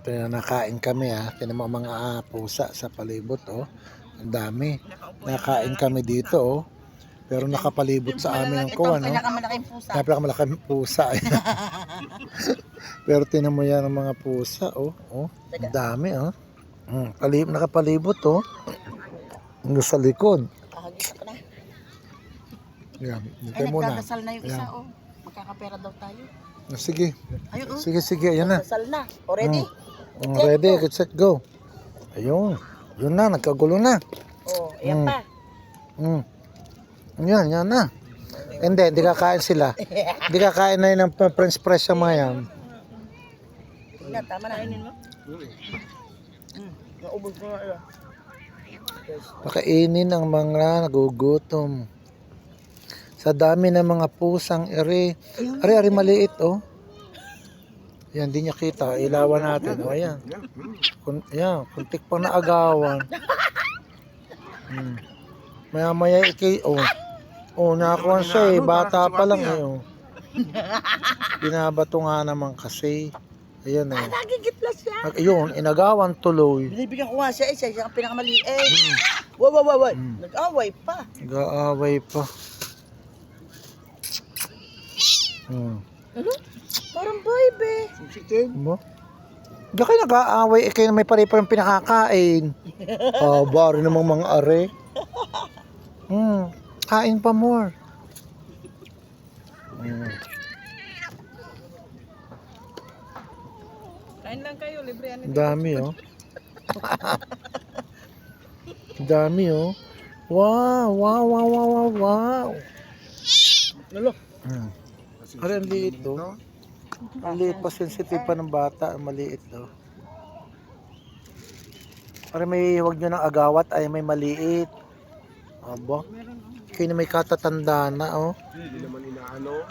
Kaya nakain kami Tinan mo mga pusa sa palibot Ang dami. Nakain kami dito Pero nakapalibot sa amin ang kuwan Pinakamalaking pusa. Napakamalaking pusa Pero tinan mo yan ang mga pusa Ang dami nakapalibot Yung sa likod. Kahagis ka na. Yan, Ay, hintay muna. nagdadasal na yung isa Magkakapera daw tayo. Sige. Ayun Sige, ayan na. Nagdadasal na. Already? Ready, get set, go. Ayun. Yun na, nagkagulo na. Ayan pa. Yan na. Hindi kakain sila. Hindi kakain na yun ng French press sa mga yan. Tama na. Kainin mo? Naubos ko na Pakainin ang mga nagugutom. Sa dami ng mga pusang ere. Are maliit Yan, di niya kita. Ilawan natin. Ayan. Ayan, kuntik pa na agawan. Maya-maya nakakuha siya bata pa lang Binabato nga naman kasi. Ayan nagigitlas siya. Ayun, inagawan tuloy. Binibigyan ko nga siya siya ang pinakamaliit. Wow. Nag-away pa. Nag-aaway pa. Parang baby. Mo? Diyan kayo nag-aaway, kayo na may pare-parang pinakakain. Bari namang mga are. Kain pa more. Kain lang kayo, libre yan. Dami Dami Wow. Lolo. Are, ang liit Ang liit pa, sensitive pa ng bata. Ang maliit Are, wag nyo ng agawat ay may maliit. Aba. Kayo na may katatanda na Hindi naman inaano.